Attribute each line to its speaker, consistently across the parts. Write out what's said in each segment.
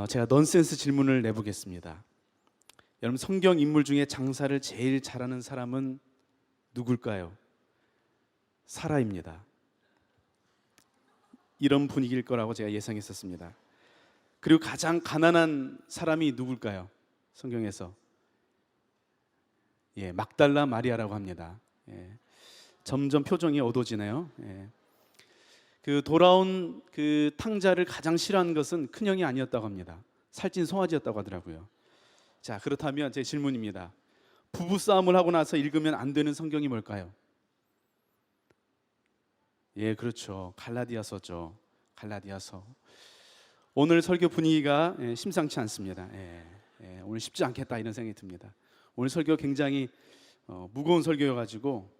Speaker 1: 제가 넌센스 질문을 내보겠습니다. 여러분, 성경 인물 중에 장사를 제일 잘하는 사람은 누굴까요? 사라입니다. 이런 분위기일 거라고 제가 예상했었습니다. 그리고 가장 가난한 사람이 누굴까요? 성경에서 막달라 마리아라고 합니다. 점점 표정이 어두워지네요. 그 돌아온 그 탕자를 가장 싫어하는 것은 큰형이 아니었다고 합니다. 살찐 송아지였다고 하더라고요. 자, 그렇다면 제 질문입니다. 부부 싸움을 하고 나서 읽으면 안 되는 성경이 뭘까요? 그렇죠. 갈라디아서죠. 갈라디아서. 오늘 설교 분위기가 심상치 않습니다. 오늘 쉽지 않겠다 이런 생각이 듭니다. 오늘 설교 굉장히 무거운 설교여가지고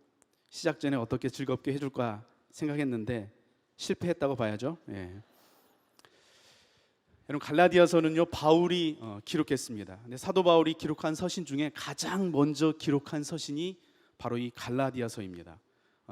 Speaker 1: 시작 전에 어떻게 즐겁게 해줄까 생각했는데 실패했다고 봐야죠. 여러분, 갈라디아서는요 바울이 기록했습니다. 근데 사도 바울이 기록한 서신 중에 가장 먼저 기록한 서신이 바로 이 갈라디아서입니다.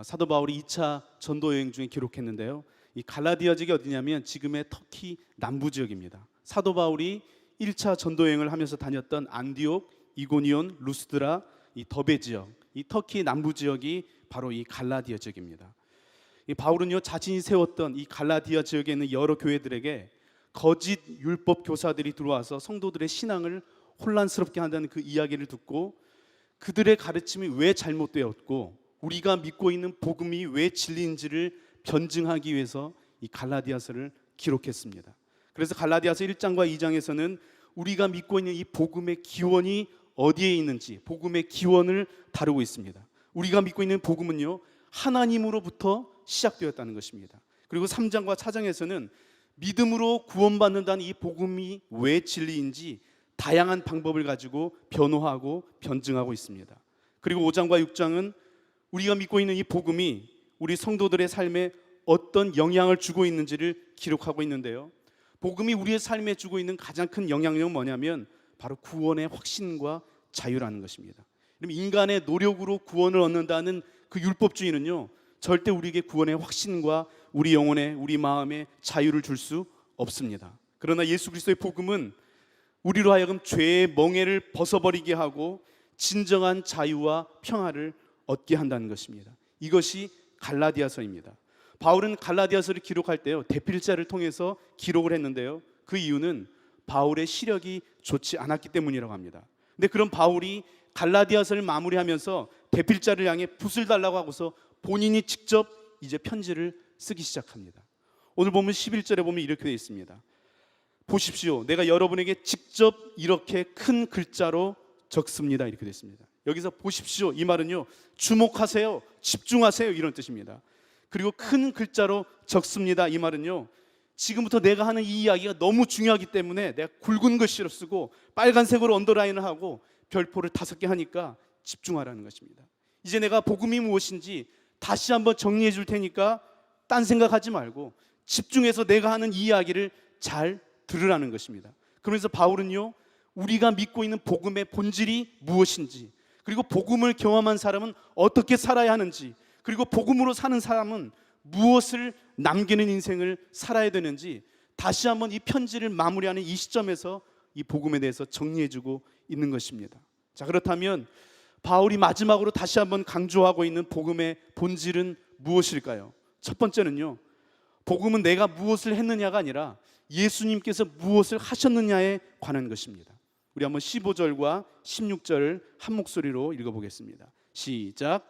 Speaker 1: 사도 바울이 2차 전도 여행 중에 기록했는데요, 이 갈라디아 지역이 어디냐면 지금의 터키 남부 지역입니다. 사도 바울이 1차 전도 여행을 하면서 다녔던 안디옥, 이고니온, 루스드라, 이 더베 지역, 이 터키 남부 지역이 바로 이 갈라디아 지역입니다. 이 바울은요 자신이 세웠던 이 갈라디아 지역에 있는 여러 교회들에게 거짓 율법 교사들이 들어와서 성도들의 신앙을 혼란스럽게 한다는 그 이야기를 듣고 그들의 가르침이 왜 잘못되었고 우리가 믿고 있는 복음이 왜 진리인지를 변증하기 위해서 이 갈라디아서를 기록했습니다. 그래서 갈라디아서 1장과 2장에서는 우리가 믿고 있는 이 복음의 기원이 어디에 있는지 복음의 기원을 다루고 있습니다. 우리가 믿고 있는 복음은요 하나님으로부터 시작되었다는 것입니다. 그리고 3장과 4장에서는 믿음으로 구원받는다는 이 복음이 왜 진리인지 다양한 방법을 가지고 변호하고 변증하고 있습니다. 그리고 5장과 6장은 우리가 믿고 있는 이 복음이 우리 성도들의 삶에 어떤 영향을 주고 있는지를 기록하고 있는데요, 복음이 우리의 삶에 주고 있는 가장 큰 영향력은 뭐냐면 바로 구원의 확신과 자유라는 것입니다. 인간의 노력으로 구원을 얻는다는 그 율법주의는요 절대 우리에게 구원의 확신과 우리 영혼에, 우리 마음에 자유를 줄 수 없습니다. 그러나 예수 그리스도의 복음은 우리로 하여금 죄의 멍에를 벗어버리게 하고 진정한 자유와 평화를 얻게 한다는 것입니다. 이것이 갈라디아서입니다. 바울은 갈라디아서를 기록할 때요 대필자를 통해서 기록을 했는데요, 그 이유는 바울의 시력이 좋지 않았기 때문이라고 합니다. 근데 그런 바울이 갈라디아서를 마무리하면서 대필자를 향해 붓을 달라고 하고서 본인이 직접 이제 편지를 쓰기 시작합니다. 오늘 보면 11절에 보면 이렇게 되어 있습니다. 보십시오, 내가 여러분에게 직접 이렇게 큰 글자로 적습니다. 이렇게 되어 있습니다. 여기서 보십시오 이 말은요 주목하세요, 집중하세요 이런 뜻입니다. 그리고 큰 글자로 적습니다 이 말은요 지금부터 내가 하는 이 이야기가 너무 중요하기 때문에 내가 굵은 글씨로 쓰고 빨간색으로 언더라인을 하고 별표를 5개 하니까 집중하라는 것입니다. 이제 내가 복음이 무엇인지 다시 한번 정리해 줄 테니까 딴 생각하지 말고 집중해서 내가 하는 이 이야기를 잘 들으라는 것입니다. 그러면서 바울은요 우리가 믿고 있는 복음의 본질이 무엇인지, 그리고 복음을 경험한 사람은 어떻게 살아야 하는지, 그리고 복음으로 사는 사람은 무엇을 남기는 인생을 살아야 되는지 다시 한번 이 편지를 마무리하는 이 시점에서 이 복음에 대해서 정리해주고 있는 것입니다. 자, 그렇다면 바울이 마지막으로 다시 한번 강조하고 있는 복음의 본질은 무엇일까요? 첫 번째는요, 복음은 내가 무엇을 했느냐가 아니라 예수님께서 무엇을 하셨느냐에 관한 것입니다. 우리 한번 15절과 16절을 한 목소리로 읽어보겠습니다. 시작.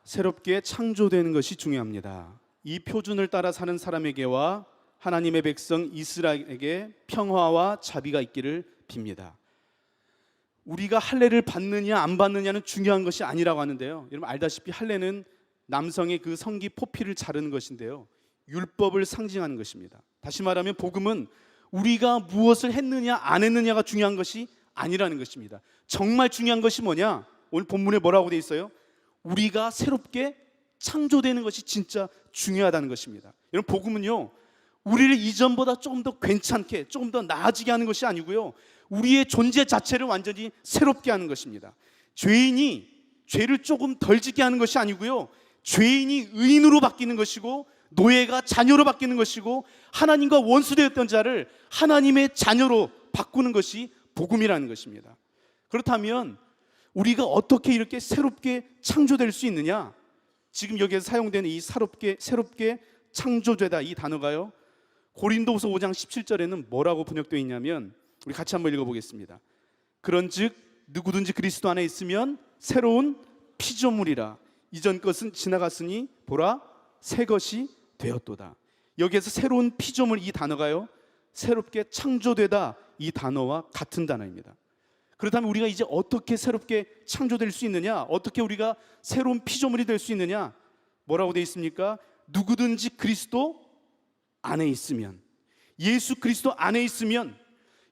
Speaker 1: 새롭게 창조되는 것이 중요합니다. 이 표준을 따라 사는 사람에게와 하나님의 백성 이스라엘에게 평화와 자비가 있기를 빕니다. 우리가 할례를 받느냐 안 받느냐는 중요한 것이 아니라고 하는데요, 여러분 알다시피 할례는 남성의 그 성기 포피를 자르는 것인데요, 율법을 상징하는 것입니다. 다시 말하면 복음은 우리가 무엇을 했느냐 안 했느냐가 중요한 것이 아니라는 것입니다. 정말 중요한 것이 뭐냐? 오늘 본문에 뭐라고 되어 있어요? 우리가 새롭게 창조되는 것이 진짜 중요하다는 것입니다. 여러분 복음은요 우리를 이전보다 조금 더 괜찮게, 조금 더 나아지게 하는 것이 아니고요, 우리의 존재 자체를 완전히 새롭게 하는 것입니다. 죄인이 죄를 조금 덜 짓게 하는 것이 아니고요, 죄인이 의인으로 바뀌는 것이고 노예가 자녀로 바뀌는 것이고 하나님과 원수되었던 자를 하나님의 자녀로 바꾸는 것이 복음이라는 것입니다. 그렇다면 우리가 어떻게 이렇게 새롭게 창조될 수 있느냐? 지금 여기에서 사용되는 이 새롭게 창조되다 이 단어가요, 고린도후서 5장 17절에는 뭐라고 번역되어 있냐면, 우리 같이 한번 읽어보겠습니다. 그런즉 누구든지 그리스도 안에 있으면 새로운 피조물이라. 이전 것은 지나갔으니 보라 새 것이 되었도다. 여기에서 새로운 피조물 이 단어가요, 새롭게 창조되다 이 단어와 같은 단어입니다. 그렇다면 우리가 이제 어떻게 새롭게 창조될 수 있느냐? 어떻게 우리가 새로운 피조물이 될 수 있느냐? 뭐라고 되어 있습니까? 누구든지 그리스도 안에 있으면, 예수 그리스도 안에 있으면,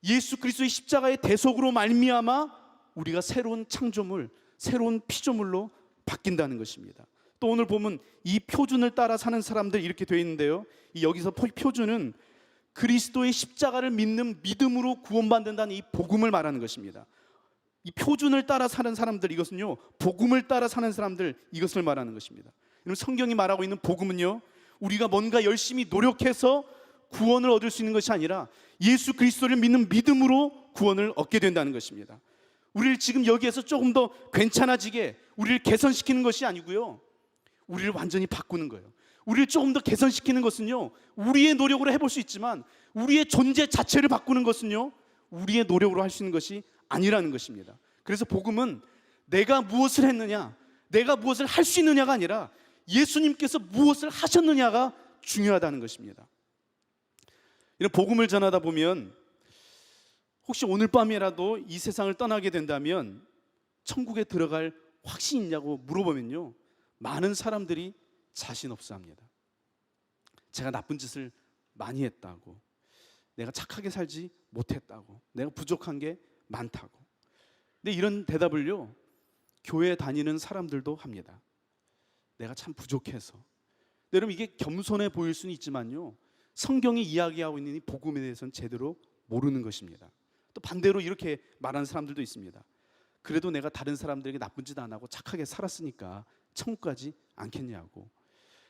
Speaker 1: 예수 그리스도의 십자가의 대속으로 말미암아 우리가 새로운 창조물, 새로운 피조물로 바뀐다는 것입니다. 또 오늘 보면 이 표준을 따라 사는 사람들 이렇게 되어 있는데요, 여기서 표준은 그리스도의 십자가를 믿는 믿음으로 구원받는다는 이 복음을 말하는 것입니다. 이 표준을 따라 사는 사람들, 이것은요 복음을 따라 사는 사람들, 이것을 말하는 것입니다. 여러분, 성경이 말하고 있는 복음은요, 우리가 뭔가 열심히 노력해서 구원을 얻을 수 있는 것이 아니라 예수 그리스도를 믿는 믿음으로 구원을 얻게 된다는 것입니다. 우리를 지금 여기에서 조금 더 괜찮아지게 우리를 개선시키는 것이 아니고요, 우리를 완전히 바꾸는 거예요. 우리를 조금 더 개선시키는 것은요, 우리의 노력으로 해볼 수 있지만 우리의 존재 자체를 바꾸는 것은요, 우리의 노력으로 할 수 있는 것이 아니라는 것입니다. 그래서 복음은 내가 무엇을 했느냐, 내가 무엇을 할 수 있느냐가 아니라 예수님께서 무엇을 하셨느냐가 중요하다는 것입니다. 이런 복음을 전하다 보면 혹시 오늘 밤이라도 이 세상을 떠나게 된다면 천국에 들어갈 확신이 있냐고 물어보면요, 많은 사람들이 자신 없어 합니다. 제가 나쁜 짓을 많이 했다고, 내가 착하게 살지 못했다고, 내가 부족한 게 많다고. 근데 이런 대답을요, 교회 다니는 사람들도 합니다. 내가 참 부족해서. 근데 여러분, 이게 겸손해 보일 수는 있지만요, 성경이 이야기하고 있는 이 복음에 대해서는 제대로 모르는 것입니다. 또 반대로 이렇게 말하는 사람들도 있습니다. 그래도 내가 다른 사람들에게 나쁜 짓 안 하고 착하게 살았으니까 천국 가지 않겠냐고.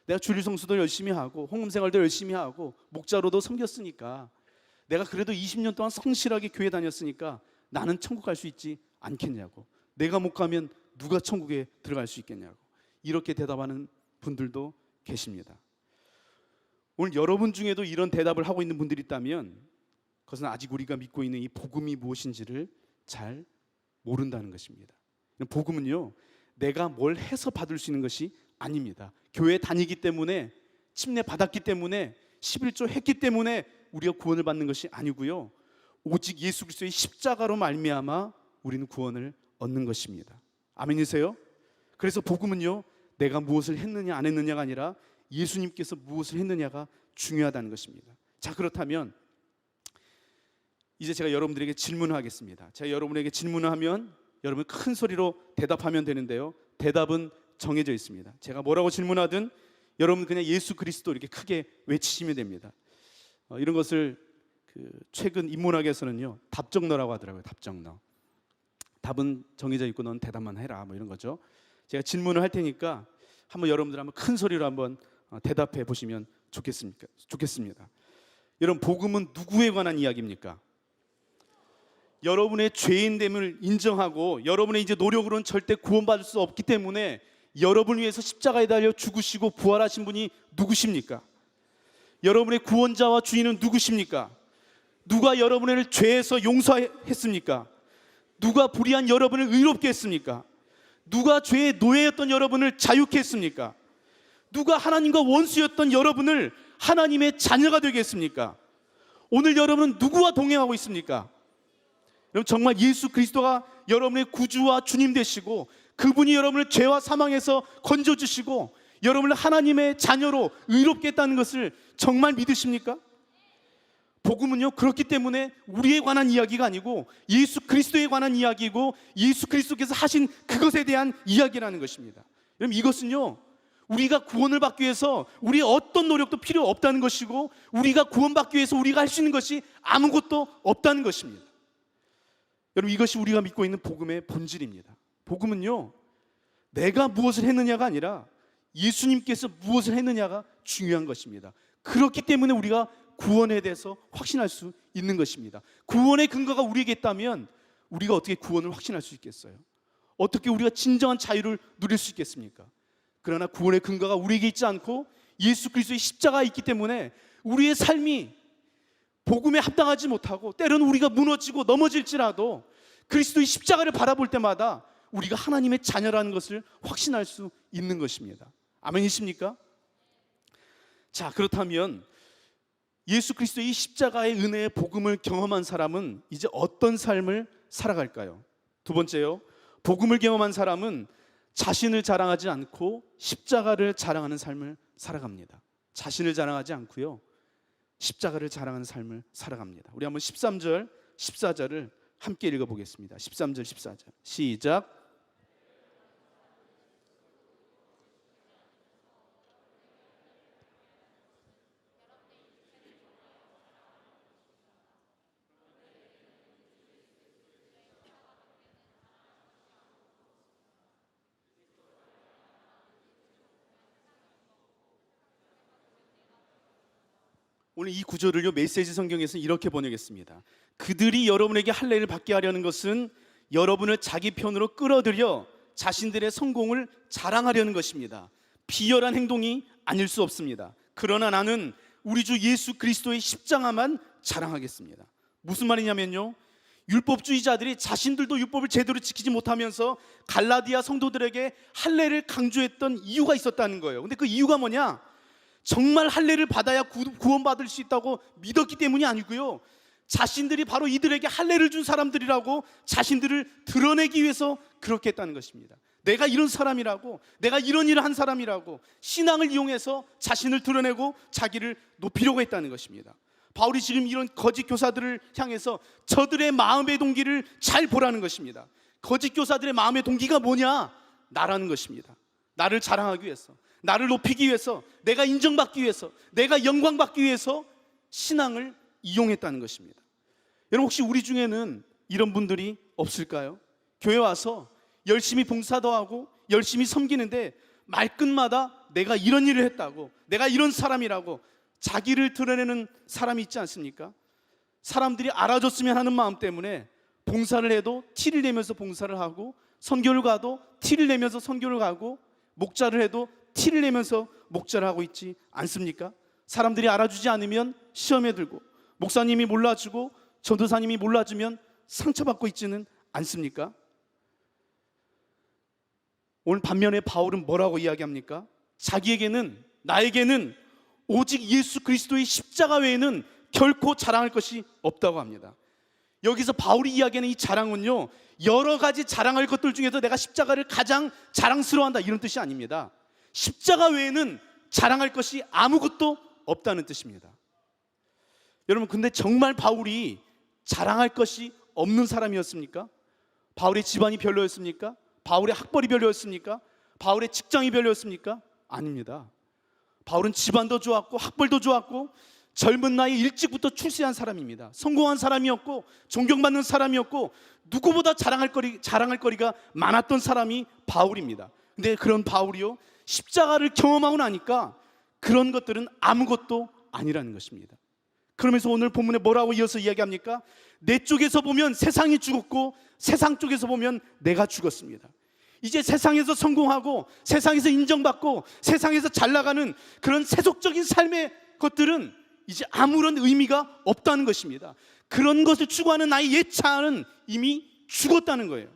Speaker 1: 내가 주일 성수도 열심히 하고 홍금 생활도 열심히 하고 목자로도 섬겼으니까, 내가 그래도 20년 동안 성실하게 교회 다녔으니까 나는 천국 갈 수 있지 않겠냐고. 내가 못 가면 누가 천국에 들어갈 수 있겠냐고. 이렇게 대답하는 분들도 계십니다. 오늘 여러분 중에도 이런 대답을 하고 있는 분들이 있다면 그것은 아직 우리가 믿고 있는 이 복음이 무엇인지를 잘 모른다는 것입니다. 복음은요, 내가 뭘 해서 받을 수 있는 것이 아닙니다. 교회 다니기 때문에, 침례 받았기 때문에, 11조 했기 때문에 우리가 구원을 받는 것이 아니고요, 오직 예수 그리스도의 십자가로 말미암아 우리는 구원을 얻는 것입니다. 아멘이세요? 그래서 복음은요, 내가 무엇을 했느냐 안 했느냐가 아니라 예수님께서 무엇을 했느냐가 중요하다는 것입니다. 자, 그렇다면 이제 제가 여러분들에게 질문을 하겠습니다. 제가 여러분에게 질문을 하면 여러분 큰 소리로 대답하면 되는데요, 대답은 정해져 있습니다. 제가 뭐라고 질문하든 여러분 그냥 예수 그리스도 이렇게 크게 외치시면 됩니다. 이런 것을 최근 인문학에서는요 답정너라고 하더라고요. 답정너. 답은 정해져 있고 넌 대답만 해라, 뭐 이런 거죠. 제가 질문을 할 테니까 한번 여러분들 한번 큰 소리로 한번 대답해 보시면 좋겠습니다. 여러분, 복음은 누구에 관한 이야기입니까? 여러분의 죄인됨을 인정하고 여러분의 이제 노력으로는 절대 구원받을 수 없기 때문에 여러분을 위해서 십자가에 달려 죽으시고 부활하신 분이 누구십니까? 여러분의 구원자와 주인은 누구십니까? 누가 여러분을 죄에서 용서했습니까? 누가 불의한 여러분을 의롭게 했습니까? 누가 죄의 노예였던 여러분을 자유케 했습니까? 누가 하나님과 원수였던 여러분을 하나님의 자녀가 되게 했습니까? 오늘 여러분은 누구와 동행하고 있습니까? 여러분, 정말 예수 그리스도가 여러분의 구주와 주님 되시고 그분이 여러분을 죄와 사망에서 건져주시고 여러분을 하나님의 자녀로 의롭게 했다는 것을 정말 믿으십니까? 복음은요, 그렇기 때문에 우리에 관한 이야기가 아니고 예수 그리스도에 관한 이야기이고 예수 그리스도께서 하신 그것에 대한 이야기라는 것입니다. 여러분, 이것은요, 우리가 구원을 받기 위해서 우리의 어떤 노력도 필요 없다는 것이고 우리가 구원받기 위해서 우리가 할 수 있는 것이 아무것도 없다는 것입니다. 여러분, 이것이 우리가 믿고 있는 복음의 본질입니다. 복음은요, 내가 무엇을 했느냐가 아니라 예수님께서 무엇을 했느냐가 중요한 것입니다. 그렇기 때문에 우리가 구원에 대해서 확신할 수 있는 것입니다. 구원의 근거가 우리에게 있다면 우리가 어떻게 구원을 확신할 수 있겠어요? 어떻게 우리가 진정한 자유를 누릴 수 있겠습니까? 그러나 구원의 근거가 우리에게 있지 않고 예수 그리스도의 십자가가 있기 때문에 우리의 삶이 복음에 합당하지 못하고 때로는 우리가 무너지고 넘어질지라도 그리스도의 십자가를 바라볼 때마다 우리가 하나님의 자녀라는 것을 확신할 수 있는 것입니다. 아멘이십니까? 자, 그렇다면 예수 그리스도의 십자가의 은혜의 복음을 경험한 사람은 이제 어떤 삶을 살아갈까요? 두 번째요, 복음을 경험한 사람은 자신을 자랑하지 않고 십자가를 자랑하는 삶을 살아갑니다. 자신을 자랑하지 않고요, 십자가를 자랑하는 삶을 살아갑니다. 우리 한번 13절, 14절을 함께 읽어보겠습니다. 13절, 14절 시작. 오늘 이 구절을요, 메시지 성경에서는 이렇게 번역했습니다. 그들이 여러분에게 할례를 받게 하려는 것은 여러분을 자기 편으로 끌어들여 자신들의 성공을 자랑하려는 것입니다. 비열한 행동이 아닐 수 없습니다. 그러나 나는 우리 주 예수 그리스도의 십자가만 자랑하겠습니다. 무슨 말이냐면요, 율법주의자들이 자신들도 율법을 제대로 지키지 못하면서 갈라디아 성도들에게 할례를 강조했던 이유가 있었다는 거예요. 근데 그 이유가 뭐냐? 정말 할례를 받아야 구원받을 수 있다고 믿었기 때문이 아니고요, 자신들이 바로 이들에게 할례를 준 사람들이라고 자신들을 드러내기 위해서 그렇게 했다는 것입니다. 내가 이런 사람이라고, 내가 이런 일을 한 사람이라고 신앙을 이용해서 자신을 드러내고 자기를 높이려고 했다는 것입니다. 바울이 지금 이런 거짓 교사들을 향해서 저들의 마음의 동기를 잘 보라는 것입니다. 거짓 교사들의 마음의 동기가 뭐냐? 나라는 것입니다. 나를 자랑하기 위해서, 나를 높이기 위해서, 내가 인정받기 위해서, 내가 영광받기 위해서 신앙을 이용했다는 것입니다. 여러분, 혹시 우리 중에는 이런 분들이 없을까요? 교회 와서 열심히 봉사도 하고 열심히 섬기는데 말끝마다 내가 이런 일을 했다고, 내가 이런 사람이라고 자기를 드러내는 사람이 있지 않습니까? 사람들이 알아줬으면 하는 마음 때문에 봉사를 해도 티를 내면서 봉사를 하고, 선교를 가도 티를 내면서 선교를 가고, 목자를 해도 티를 내면서 목자를 하고 있지 않습니까? 사람들이 알아주지 않으면 시험에 들고, 목사님이 몰라주고 전도사님이 몰라주면 상처받고 있지는 않습니까? 오늘 반면에 바울은 뭐라고 이야기합니까? 자기에게는, 나에게는 오직 예수 그리스도의 십자가 외에는 결코 자랑할 것이 없다고 합니다. 여기서 바울이 이야기하는 이 자랑은요, 여러 가지 자랑할 것들 중에서 내가 십자가를 가장 자랑스러워한다, 이런 뜻이 아닙니다. 십자가 외에는 자랑할 것이 아무것도 없다는 뜻입니다. 여러분, 근데 정말 바울이 자랑할 것이 없는 사람이었습니까? 바울의 집안이 별로였습니까? 바울의 학벌이 별로였습니까? 바울의 직장이 별로였습니까? 아닙니다. 바울은 집안도 좋았고 학벌도 좋았고 젊은 나이에 일찍부터 출세한 사람입니다. 성공한 사람이었고 존경받는 사람이었고 누구보다 자랑할 거리가 많았던 사람이 바울입니다. 근데 그런 바울이요, 십자가를 경험하고 나니까 그런 것들은 아무것도 아니라는 것입니다. 그러면서 오늘 본문에 뭐라고 이어서 이야기합니까? 내 쪽에서 보면 세상이 죽었고 세상 쪽에서 보면 내가 죽었습니다. 이제 세상에서 성공하고 세상에서 인정받고 세상에서 잘 나가는 그런 세속적인 삶의 것들은 이제 아무런 의미가 없다는 것입니다. 그런 것을 추구하는 나의 옛 자아는 이미 죽었다는 거예요.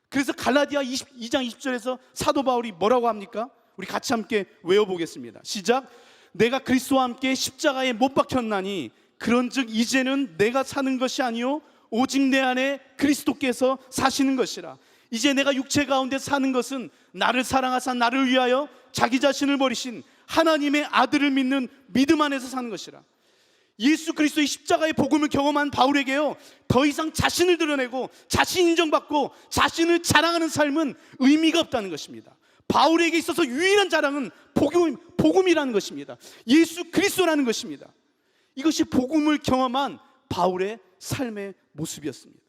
Speaker 1: 그래서 갈라디아 2장 20절에서 사도 바울이 뭐라고 합니까? 우리 같이 함께 외워보겠습니다. 시작. 내가 그리스도와 함께 십자가에 못 박혔나니 그런즉 이제는 내가 사는 것이 아니요 오직 내 안에 그리스도께서 사시는 것이라. 이제 내가 육체 가운데 사는 것은 나를 사랑하사 나를 위하여 자기 자신을 버리신 하나님의 아들을 믿는 믿음 안에서 사는 것이라. 예수 그리스도의 십자가의 복음을 경험한 바울에게요, 더 이상 자신을 드러내고 자신 인정받고 자신을 자랑하는 삶은 의미가 없다는 것입니다. 바울에게 있어서 유일한 자랑은 복음이라는 것입니다. 예수 그리스도라는 것입니다. 이것이 복음을 경험한 바울의 삶의 모습이었습니다.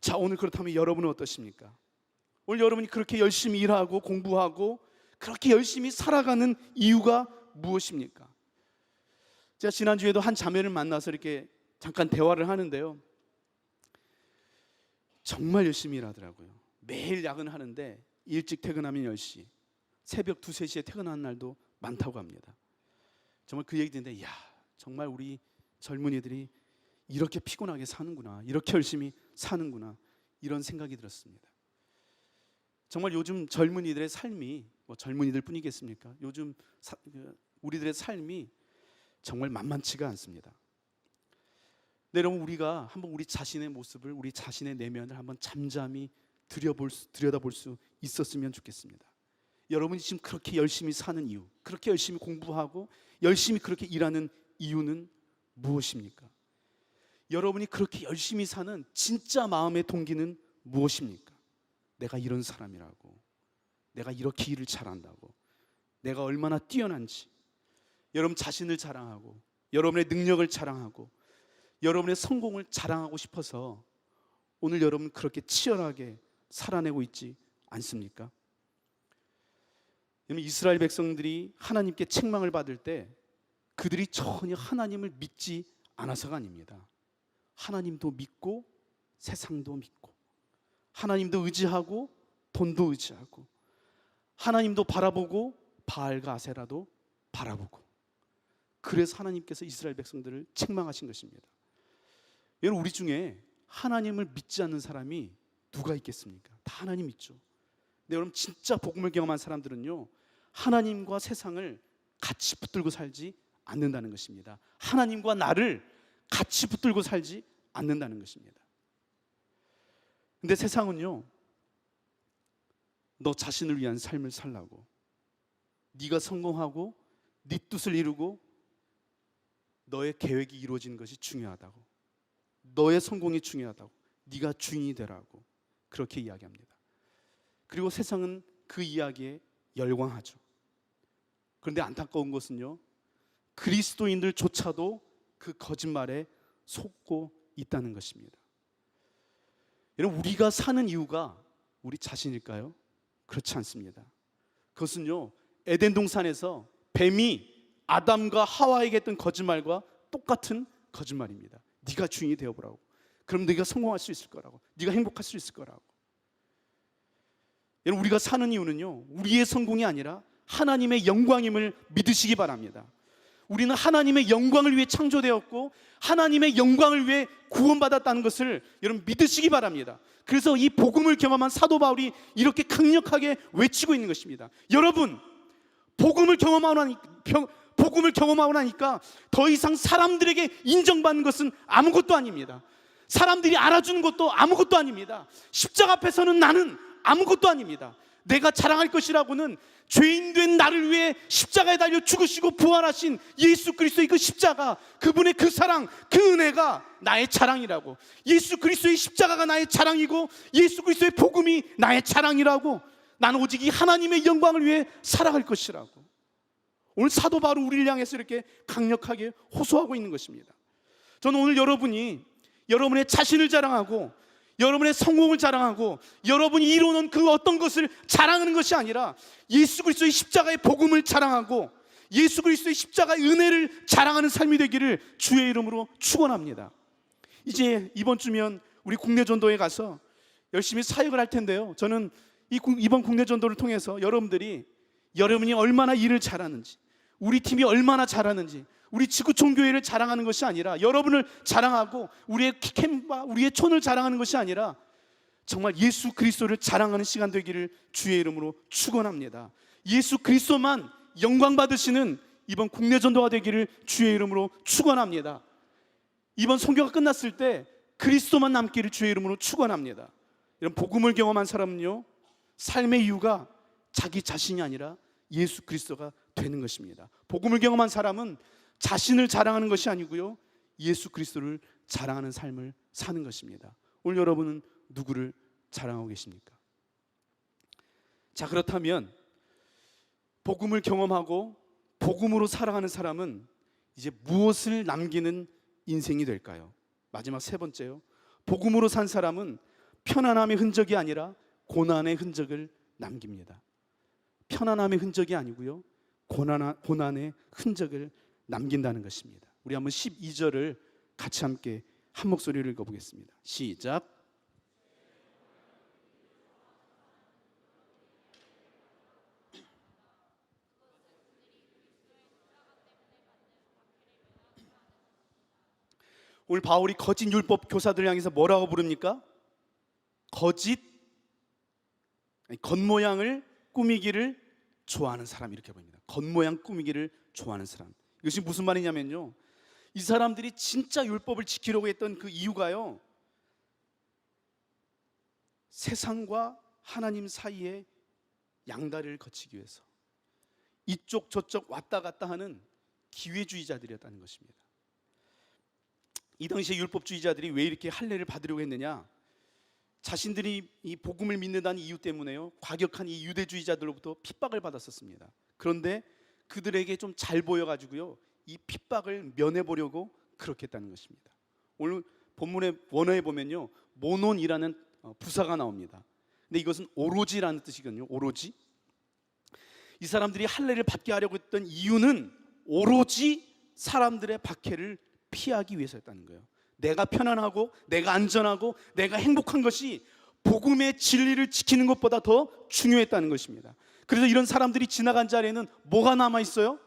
Speaker 1: 자, 오늘 그렇다면 여러분은 어떠십니까? 오늘 여러분이 그렇게 열심히 일하고 공부하고 그렇게 열심히 살아가는 이유가 무엇입니까? 제가 지난주에도 한 자매를 만나서 이렇게 잠깐 대화를 하는데요, 정말 열심히 일하더라고요. 매일 야근을 하는데 일찍 퇴근하면 10시, 새벽 2, 3시에 퇴근하는 날도 많다고 합니다. 정말 그 얘기 듣는데, 야, 정말 우리 젊은이들이 이렇게 피곤하게 사는구나, 이렇게 열심히 사는구나, 이런 생각이 들었습니다. 정말 요즘 젊은이들의 삶이, 뭐 젊은이들 뿐이겠습니까? 요즘 우리들의 삶이 정말 만만치가 않습니다. 네, 여러분, 우리가 한번 우리 자신의 모습을, 우리 자신의 내면을 한번 잠잠히 들여다볼 수 있었으면 좋겠습니다. 여러분이 지금 그렇게 열심히 사는 이유, 그렇게 열심히 공부하고 열심히 그렇게 일하는 이유는 무엇입니까? 여러분이 그렇게 열심히 사는 진짜 마음의 동기는 무엇입니까? 내가 이런 사람이라고, 내가 이렇게 일을 잘한다고, 내가 얼마나 뛰어난지, 여러분 자신을 자랑하고, 여러분의 능력을 자랑하고, 여러분의 성공을 자랑하고 싶어서 오늘 여러분 그렇게 치열하게 살아내고 있지 않습니까? 이스라엘 백성들이 하나님께 책망을 받을 때 그들이 전혀 하나님을 믿지 않아서가 아닙니다. 하나님도 믿고 세상도 믿고, 하나님도 의지하고 돈도 의지하고, 하나님도 바라보고 바알과 아세라도 바라보고, 그래서 하나님께서 이스라엘 백성들을 책망하신 것입니다. 여러분, 우리 중에 하나님을 믿지 않는 사람이 누가 있겠습니까? 다 하나님 믿죠. 근데 여러분, 진짜 복음을 경험한 사람들은요, 하나님과 세상을 같이 붙들고 살지 않는다는 것입니다. 하나님과 나를 같이 붙들고 살지 않는다는 것입니다. 근데 세상은요, 너 자신을 위한 삶을 살라고, 네가 성공하고 네 뜻을 이루고 너의 계획이 이루어지는 것이 중요하다고, 너의 성공이 중요하다고, 네가 주인이 되라고 그렇게 이야기합니다. 그리고 세상은 그 이야기에 열광하죠. 그런데 안타까운 것은요, 그리스도인들조차도 그 거짓말에 속고 있다는 것입니다. 여러분, 우리가 사는 이유가 우리 자신일까요? 그렇지 않습니다. 그것은요, 에덴 동산에서 뱀이 아담과 하와에게 했던 거짓말과 똑같은 거짓말입니다. 네가 주인이 되어보라고, 그럼 네가 성공할 수 있을 거라고, 네가 행복할 수 있을 거라고. 여러분, 우리가 사는 이유는요, 우리의 성공이 아니라 하나님의 영광임을 믿으시기 바랍니다. 우리는 하나님의 영광을 위해 창조되었고 하나님의 영광을 위해 구원받았다는 것을 여러분 믿으시기 바랍니다. 그래서 이 복음을 경험한 사도 바울이 이렇게 강력하게 외치고 있는 것입니다. 여러분, 복음을 경험하고 나니까 더 이상 사람들에게 인정받는 것은 아무것도 아닙니다. 사람들이 알아주는 것도 아무것도 아닙니다. 십자가 앞에서는 나는 아무것도 아닙니다. 내가 자랑할 것이라고는 죄인된 나를 위해 십자가에 달려 죽으시고 부활하신 예수 그리스도의 그 십자가, 그분의 그 사랑, 그 은혜가 나의 자랑이라고, 예수 그리스도의 십자가가 나의 자랑이고 예수 그리스도의 복음이 나의 자랑이라고, 나는 오직 이 하나님의 영광을 위해 살아갈 것이라고 오늘 사도 바울은 우리를 향해서 이렇게 강력하게 호소하고 있는 것입니다. 저는 오늘 여러분이 여러분의 자신을 자랑하고 여러분의 성공을 자랑하고 여러분이 이루는 그 어떤 것을 자랑하는 것이 아니라 예수 그리스도의 십자가의 복음을 자랑하고 예수 그리스도의 십자가의 은혜를 자랑하는 삶이 되기를 주의 이름으로 축원합니다. 이제 이번 주면 우리 국내 전도에 가서 열심히 사역을 할 텐데요, 저는 이번 국내 전도를 통해서 여러분이 얼마나 일을 잘하는지, 우리 팀이 얼마나 잘하는지, 우리 지구촌 교회를 자랑하는 것이 아니라, 여러분을 자랑하고 우리의 캠과 우리의 촌을 자랑하는 것이 아니라 정말 예수 그리스도를 자랑하는 시간 되기를 주의 이름으로 축원합니다. 예수 그리스도만 영광 받으시는 이번 국내 전도가 되기를 주의 이름으로 축원합니다. 이번 선교가 끝났을 때 그리스도만 남기를 주의 이름으로 축원합니다. 이런 복음을 경험한 사람은요, 삶의 이유가 자기 자신이 아니라 예수 그리스도가 되는 것입니다. 복음을 경험한 사람은 자신을 자랑하는 것이 아니고요, 예수 그리스도를 자랑하는 삶을 사는 것입니다. 오늘 여러분은 누구를 자랑하고 계십니까? 자, 그렇다면 복음을 경험하고 복음으로 살아가는 사람은 이제 무엇을 남기는 인생이 될까요? 마지막 세 번째요, 복음으로 산 사람은 편안함의 흔적이 아니라 고난의 흔적을 남깁니다. 편안함의 흔적이 아니고요, 고난의 흔적을 남긴다는 것입니다. 우리 한번 12절을 같이 함께 한 목소리로 읽어보겠습니다. 시작. 오늘 바울이 거짓 율법 교사들 향해서 뭐라고 부릅니까? 겉모양을 꾸미기를 좋아하는 사람, 이렇게 봅니다. 겉모양 꾸미기를 좋아하는 사람. 이것이 무슨 말이냐면요, 이 사람들이 진짜 율법을 지키려고 했던 그 이유가요, 세상과 하나님 사이에 양다리를 거치기 위해서 이쪽 저쪽 왔다 갔다 하는 기회주의자들이었다는 것입니다. 이 당시에 율법주의자들이 왜 이렇게 할례를 받으려고 했느냐, 자신들이 이 복음을 믿는다는 이유 때문에요, 과격한 이 유대주의자들로부터 핍박을 받았었습니다. 그런데 그들에게 좀 잘 보여가지고요, 이 핍박을 면해보려고 그렇게 했다는 것입니다. 오늘 본문의 원어에 보면요, 모논이라는 부사가 나옵니다. 근데 이것은 오로지라는 뜻이거든요. 오로지. 이 사람들이 할례를 받게 하려고 했던 이유는 오로지 사람들의 박해를 피하기 위해서였다는 거예요. 내가 편안하고 내가 안전하고 내가 행복한 것이 복음의 진리를 지키는 것보다 더 중요했다는 것입니다. 그래서 이런 사람들이 지나간 자리에는 뭐가 남아있어요?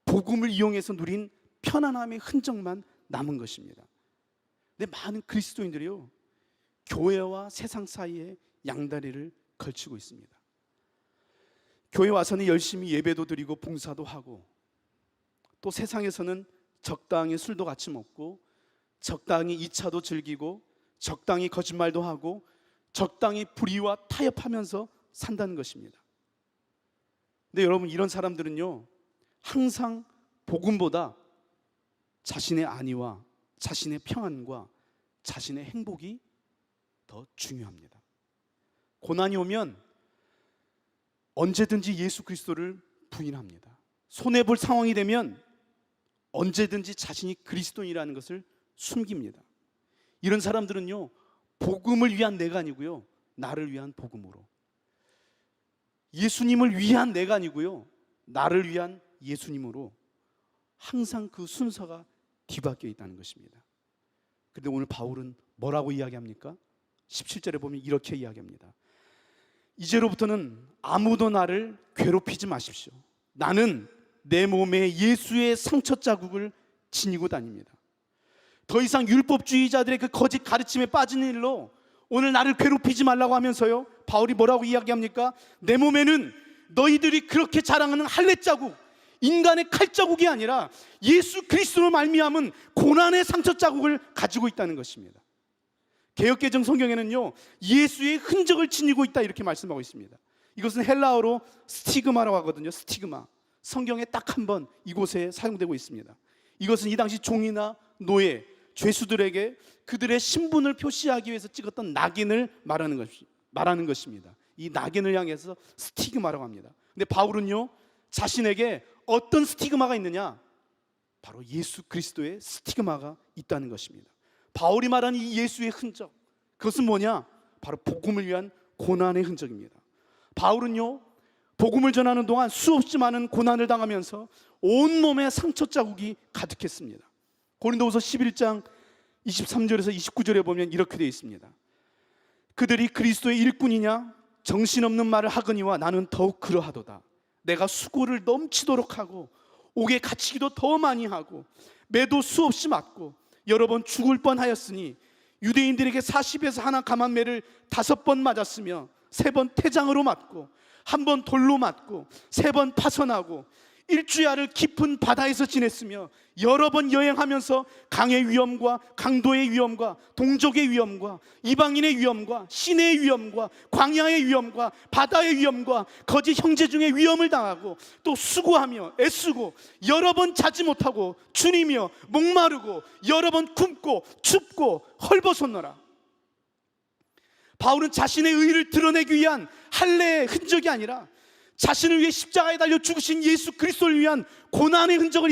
Speaker 1: 복음을 이용해서 누린 편안함의 흔적만 남은 것입니다. 근데 많은 그리스도인들이요, 교회와 세상 사이에 양다리를 걸치고 있습니다. 교회 와서는 열심히 예배도 드리고 봉사도 하고, 또 세상에서는 적당히 술도 같이 먹고, 적당히 2차도 즐기고, 적당히 거짓말도 하고, 적당히 불의와 타협하면서 산다는 것입니다. 근데 여러분, 이런 사람들은요, 항상 복음보다 자신의 안위와 자신의 평안과 자신의 행복이 더 중요합니다. 고난이 오면 언제든지 예수 그리스도를 부인합니다. 손해볼 상황이 되면 언제든지 자신이 그리스도인이라는 것을 숨깁니다. 이런 사람들은요, 복음을 위한 내가 아니고요, 나를 위한 복음으로, 예수님을 위한 내가 아니고요, 나를 위한 예수님으로 항상 그 순서가 뒤바뀌어 있다는 것입니다. 그런데 오늘 바울은 뭐라고 이야기합니까? 17절에 보면 이렇게 이야기합니다. 이제로부터는 아무도 나를 괴롭히지 마십시오. 나는 내 몸에 예수의 상처 자국을 지니고 다닙니다. 더 이상 율법주의자들의 그 거짓 가르침에 빠지는 일로 오늘 나를 괴롭히지 말라고 하면서요, 바울이 뭐라고 이야기합니까? 내 몸에는 너희들이 그렇게 자랑하는 할례 자국, 인간의 칼 자국이 아니라 예수 그리스도로 말미암은 고난의 상처 자국을 가지고 있다는 것입니다. 개역개정 성경에는요, 예수의 흔적을 지니고 있다, 이렇게 말씀하고 있습니다. 이것은 헬라어로 스티그마라고 하거든요. 스티그마. 성경에 딱 한 번 이곳에 사용되고 있습니다. 이것은 이 당시 종이나 노예, 죄수들에게 그들의 신분을 표시하기 위해서 찍었던 낙인을 말하는 것입니다. 이 낙인을 향해서 스티그마라고 합니다. 근데 바울은요, 자신에게 어떤 스티그마가 있느냐? 바로 예수 그리스도의 스티그마가 있다는 것입니다. 바울이 말하는 이 예수의 흔적, 그것은 뭐냐? 바로 복음을 위한 고난의 흔적입니다. 바울은요, 복음을 전하는 동안 수없이 많은 고난을 당하면서 온몸에 상처 자국이 가득했습니다. 고린도후서 11장 23절에서 29절에 보면 이렇게 되어 있습니다. 그들이 그리스도의 일꾼이냐? 정신없는 말을 하거니와 나는 더욱 그러하도다. 내가 수고를 넘치도록 하고 옥에 갇히기도 더 많이 하고 매도 수없이 맞고 여러 번 죽을 뻔하였으니 유대인들에게 40에서 하나 감한 매를 5번 맞았으며 3번 태장으로 맞고 1번 돌로 맞고 3번 파선하고 일주야를 깊은 바다에서 지냈으며 여러 번 여행하면서 강의 위험과 강도의 위험과 동족의 위험과 이방인의 위험과 시내의 위험과 광야의 위험과 바다의 위험과 거짓 형제 중에 위험을 당하고 또 수고하며 애쓰고 여러 번 자지 못하고 주니며 목마르고 여러 번 굶고 춥고 헐벗었노라. 바울은 자신의 의를 드러내기 위한 할례의 흔적이 아니라 자신을 위해 십자가에 달려 죽으신 예수 그리스도를 위한 고난의 흔적을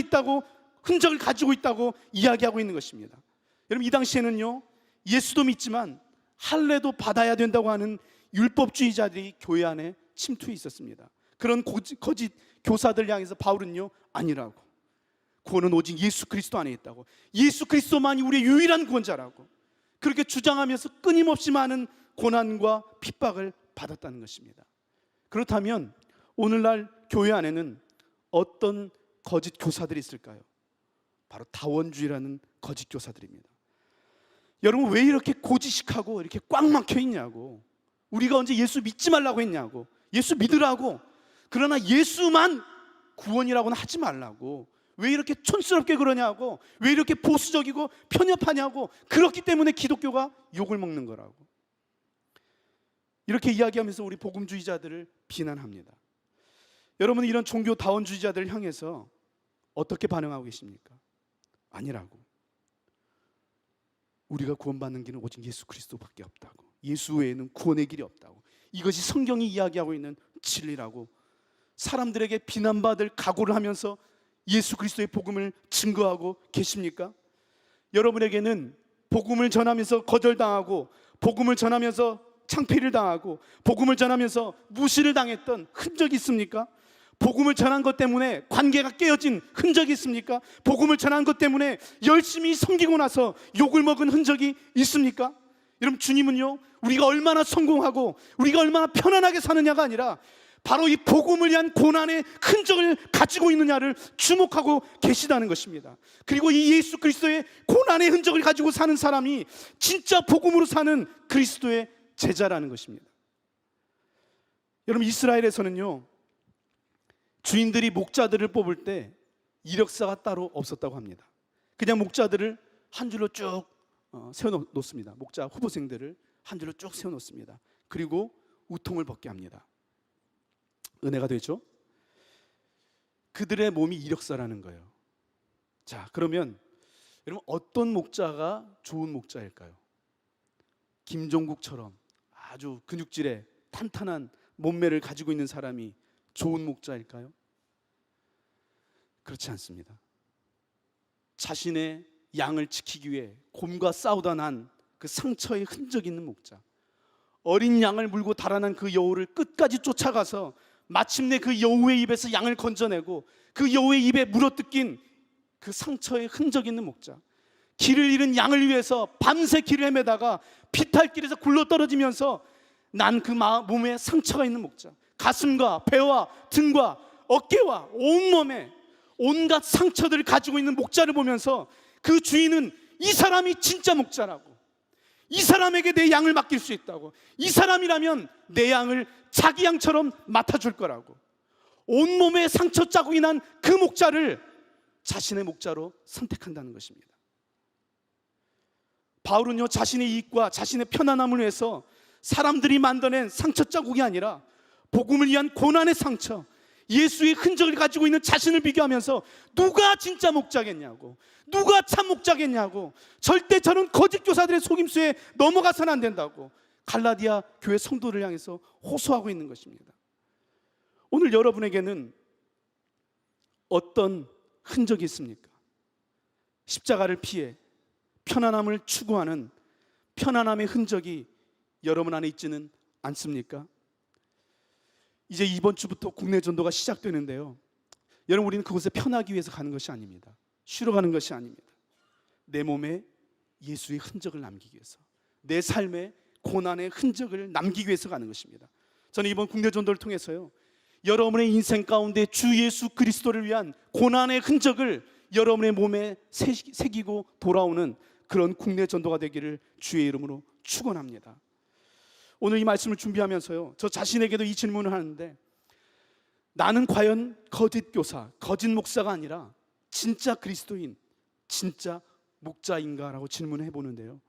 Speaker 1: 가지고 있다고 이야기하고 있는 것입니다. 여러분, 이 당시에는요, 예수도 믿지만 할례도 받아야 된다고 하는 율법주의자들이 교회 안에 침투해 있었습니다. 그런 거짓 교사들 향해서 바울은요, 아니라고. 구원은 오직 예수 그리스도 안에 있다고. 예수 그리스도만이 우리의 유일한 구원자라고. 그렇게 주장하면서 끊임없이 많은 고난과 핍박을 받았다는 것입니다. 그렇다면 오늘날 교회 안에는 어떤 거짓 교사들이 있을까요? 바로 다원주의라는 거짓 교사들입니다. 여러분, 왜 이렇게 고지식하고 이렇게 꽉 막혀 있냐고. 우리가 언제 예수 믿지 말라고 했냐고. 예수 믿으라고. 그러나 예수만 구원이라고는 하지 말라고. 왜 이렇게 촌스럽게 그러냐고. 왜 이렇게 보수적이고 편협하냐고. 그렇기 때문에 기독교가 욕을 먹는 거라고. 이렇게 이야기하면서 우리 복음주의자들을 비난합니다. 여러분은 이런 종교 다원주의자들을 향해서 어떻게 반응하고 계십니까? 아니라고. 우리가 구원받는 길은 오직 예수 그리스도밖에 없다고. 예수 외에는 구원의 길이 없다고. 이것이 성경이 이야기하고 있는 진리라고. 사람들에게 비난받을 각오를 하면서 예수 그리스도의 복음을 증거하고 계십니까? 여러분에게는 복음을 전하면서 거절당하고, 복음을 전하면서 창피를 당하고, 복음을 전하면서 무시를 당했던 흔적이 있습니까? 복음을 전한 것 때문에 관계가 깨어진 흔적이 있습니까? 복음을 전한 것 때문에 열심히 섬기고 나서 욕을 먹은 흔적이 있습니까? 여러분, 주님은요, 우리가 얼마나 성공하고 우리가 얼마나 편안하게 사느냐가 아니라 바로 이 복음을 위한 고난의 흔적을 가지고 있느냐를 주목하고 계시다는 것입니다. 그리고 이 예수 그리스도의 고난의 흔적을 가지고 사는 사람이 진짜 복음으로 사는 그리스도의 제자라는 것입니다. 여러분, 이스라엘에서는요, 주인들이 목자들을 뽑을 때 이력서가 따로 없었다고 합니다. 그냥 목자들을 한 줄로 쭉 세워놓습니다. 목자 후보생들을 한 줄로 쭉 세워놓습니다. 그리고 우통을 벗게 합니다. 은혜가 되죠? 그들의 몸이 이력서라는 거예요. 자, 그러면 여러분, 어떤 목자가 좋은 목자일까요? 김종국처럼 아주 근육질의 탄탄한 몸매를 가지고 있는 사람이 좋은 목자일까요? 그렇지 않습니다. 자신의 양을 지키기 위해 곰과 싸우다 난 그 상처의 흔적 있는 목자, 어린 양을 물고 달아난 그 여우를 끝까지 쫓아가서 마침내 그 여우의 입에서 양을 건져내고 그 여우의 입에 물어뜯긴 그 상처의 흔적 있는 목자, 길을 잃은 양을 위해서 밤새 길을 헤매다가 피탈길에서 굴러떨어지면서 난 그 몸에 상처가 있는 목자, 가슴과 배와 등과 어깨와 온몸에 온갖 상처들을 가지고 있는 목자를 보면서 그 주인은 이 사람이 진짜 목자라고, 이 사람에게 내 양을 맡길 수 있다고, 이 사람이라면 내 양을 자기 양처럼 맡아줄 거라고, 온몸에 상처 자국이 난 그 목자를 자신의 목자로 선택한다는 것입니다. 바울은요, 자신의 이익과 자신의 편안함을 위해서 사람들이 만들어낸 상처 자국이 아니라 복음을 위한 고난의 상처, 예수의 흔적을 가지고 있는 자신을 비교하면서 누가 진짜 목자겠냐고, 누가 참 목자겠냐고, 절대 저는 거짓 교사들의 속임수에 넘어가서는 안 된다고 갈라디아 교회 성도를 향해서 호소하고 있는 것입니다. 오늘 여러분에게는 어떤 흔적이 있습니까? 십자가를 피해 편안함을 추구하는 편안함의 흔적이 여러분 안에 있지는 않습니까? 이제 이번 주부터 국내 전도가 시작되는데요, 여러분, 우리는 그곳에 편하기 위해서 가는 것이 아닙니다. 쉬러 가는 것이 아닙니다. 내 몸에 예수의 흔적을 남기기 위해서, 내 삶에 고난의 흔적을 남기기 위해서 가는 것입니다. 저는 이번 국내 전도를 통해서요, 여러분의 인생 가운데 주 예수 그리스도를 위한 고난의 흔적을 여러분의 몸에 새기고 돌아오는 그런 국내 전도가 되기를 주의 이름으로 축원합니다. 오늘 이 말씀을 준비하면서요, 저 자신에게도 이 질문을 하는데, 나는 과연 거짓 교사, 거짓 목사가 아니라 진짜 그리스도인, 진짜 목자인가라고 질문을 해보는데요,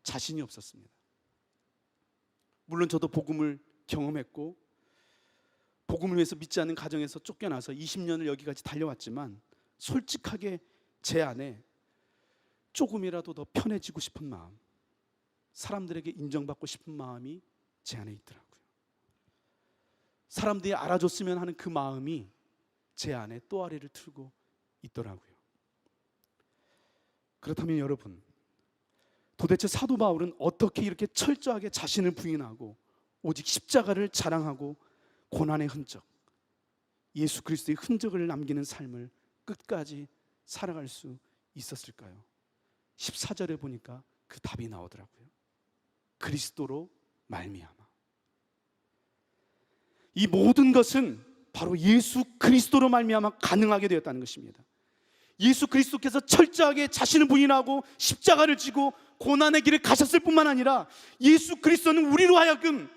Speaker 1: 자신이 없었습니다. 물론 저도 복음을 경험했고 복음을 위해서 믿지 않는 가정에서 쫓겨나서 20년을 여기까지 달려왔지만, 솔직하게 제 안에 조금이라도 더 편해지고 싶은 마음, 사람들에게 인정받고 싶은 마음이 제 안에 있더라고요. 사람들이 알아줬으면 하는 그 마음이 제 안에 또아리를 틀고 있더라고요. 그렇다면 여러분, 도대체 사도 바울은 어떻게 이렇게 철저하게 자신을 부인하고 오직 십자가를 자랑하고 고난의 흔적, 예수 그리스도의 흔적을 남기는 삶을 끝까지 살아갈 수 있었을까요? 14절에 보니까 그 답이 나오더라고요. 그리스도로 말미암아. 이 모든 것은 바로 예수 그리스도로 말미암아 가능하게 되었다는 것입니다. 예수 그리스도께서 철저하게 자신을 부인하고 십자가를 지고 고난의 길을 가셨을 뿐만 아니라 예수 그리스도는 우리로 하여금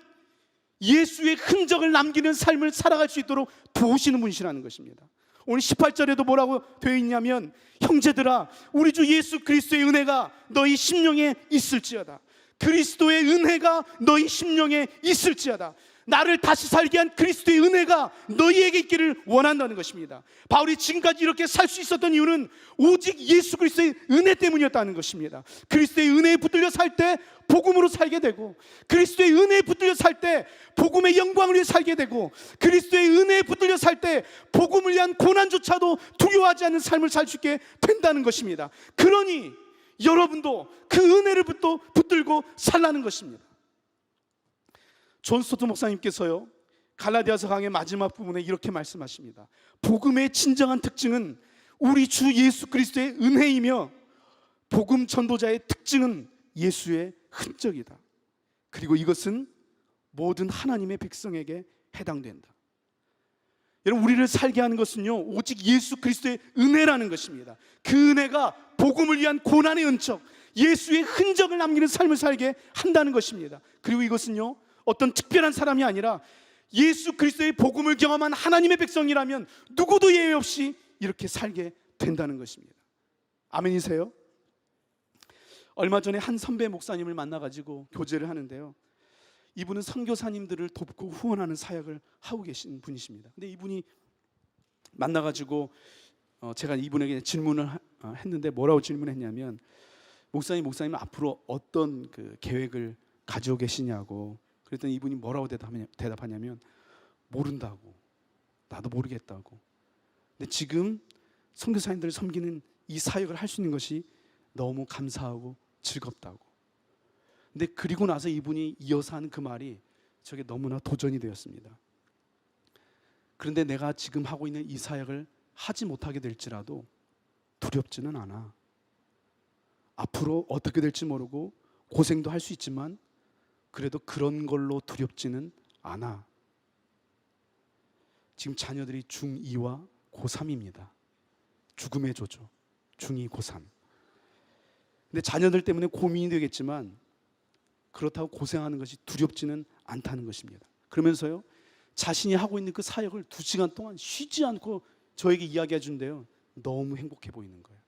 Speaker 1: 예수의 흔적을 남기는 삶을 살아갈 수 있도록 도우시는 분이시라는 것입니다. 오늘 18절에도 뭐라고 되어 있냐면, 형제들아 우리 주 예수 그리스도의 은혜가 너희 심령에 있을지어다. 그리스도의 은혜가 너희 심령에 있을지어다. 나를 다시 살게 한 그리스도의 은혜가 너희에게 있기를 원한다는 것입니다. 바울이 지금까지 이렇게 살 수 있었던 이유는 오직 예수 그리스도의 은혜 때문이었다는 것입니다. 그리스도의 은혜에 붙들려 살 때 복음으로 살게 되고, 그리스도의 은혜에 붙들려 살 때 복음의 영광을 위해 살게 되고, 그리스도의 은혜에 붙들려 살 때 복음을 위한 고난조차도 두려워하지 않는 삶을 살 수 있게 된다는 것입니다. 그러니 여러분도 그 은혜를 붙들고 살라는 것입니다. 존 스토트 목사님께서요, 갈라디아서 강의 마지막 부분에 이렇게 말씀하십니다. 복음의 진정한 특징은 우리 주 예수 그리스도의 은혜이며, 복음 전도자의 특징은 예수의 흔적이다. 그리고 이것은 모든 하나님의 백성에게 해당된다. 여러분, 우리를 살게 하는 것은요, 오직 예수 그리스도의 은혜라는 것입니다. 그 은혜가 복음을 위한 고난의 은적, 예수의 흔적을 남기는 삶을 살게 한다는 것입니다. 그리고 이것은요, 어떤 특별한 사람이 아니라 예수 그리스도의 복음을 경험한 하나님의 백성이라면 누구도 예외 없이 이렇게 살게 된다는 것입니다. 아멘이세요? 얼마 전에 한 선배 목사님을 만나가지고 교제를 하는데요, 이분은 선교사님들을 돕고 후원하는 사역을 하고 계신 분이십니다. 근데 이분이 만나가지고 제가 이분에게 질문을 했는데, 뭐라고 질문했냐면, 목사님 앞으로 어떤 그 계획을 가지고 계시냐고. 그랬더니 이분이 뭐라고 대답하냐면, 모른다고, 나도 모르겠다고. 근데 지금 선교사님들을 섬기는 이 사역을 할 수 있는 것이 너무 감사하고 즐겁다고. 근데 그리고 나서 이분이 이어서 하는 그 말이 저게 너무나 도전이 되었습니다. 그런데 내가 지금 하고 있는 이 사역을 하지 못하게 될지라도 두렵지는 않아. 앞으로 어떻게 될지 모르고 고생도 할 수 있지만 그래도 그런 걸로 두렵지는 않아. 지금 자녀들이 중2와 고3입니다. 죽음의 조죠. 중2, 고3. 근데 자녀들 때문에 고민이 되겠지만 그렇다고 고생하는 것이 두렵지는 않다는 것입니다. 그러면서요, 자신이 하고 있는 그 사역을 2시간 동안 쉬지 않고 저에게 이야기해 준대요. 너무 행복해 보이는 거예요.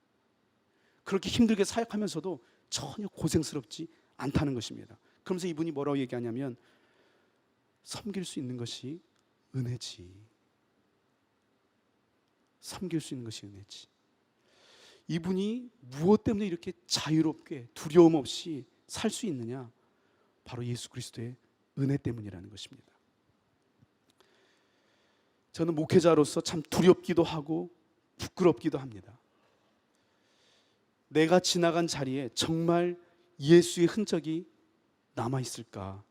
Speaker 1: 그렇게 힘들게 사역하면서도 전혀 고생스럽지 않다는 것입니다. 그러면서 이분이 뭐라고 얘기하냐면, 섬길 수 있는 것이 은혜지. 섬길 수 있는 것이 은혜지. 이분이 무엇 때문에 이렇게 자유롭게 두려움 없이 살 수 있느냐? 바로 예수 그리스도의 은혜 때문이라는 것입니다. 저는 목회자로서 참 두렵기도 하고 부끄럽기도 합니다. 내가 지나간 자리에 정말 예수의 흔적이 남아있을까?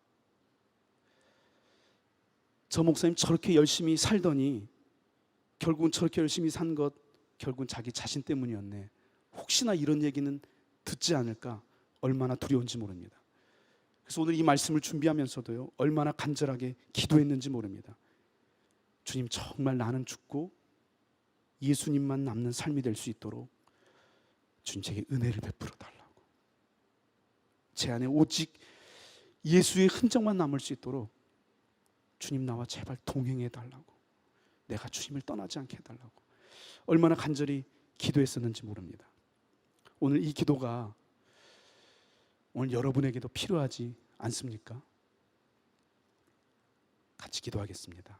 Speaker 1: 저 목사님 저렇게 열심히 살더니 결국은 저렇게 열심히 산 것, 결국은 자기 자신 때문이었네. 혹시나 이런 얘기는 듣지 않을까? 얼마나 두려운지 모릅니다. 그래서 오늘 이 말씀을 준비하면서도요, 얼마나 간절하게 기도했는지 모릅니다. 주님, 정말 나는 죽고 예수님만 남는 삶이 될 수 있도록 주님 제게 은혜를 베풀어 달라고. 제 안에 오직 예수의 흔적만 남을 수 있도록 주님, 나와 제발 동행해 달라고. 내가 주님을 떠나지 않게 해달라고 얼마나 간절히 기도했었는지 모릅니다. 오늘 이 기도가 오늘 여러분에게도 필요하지 않습니까? 같이 기도하겠습니다.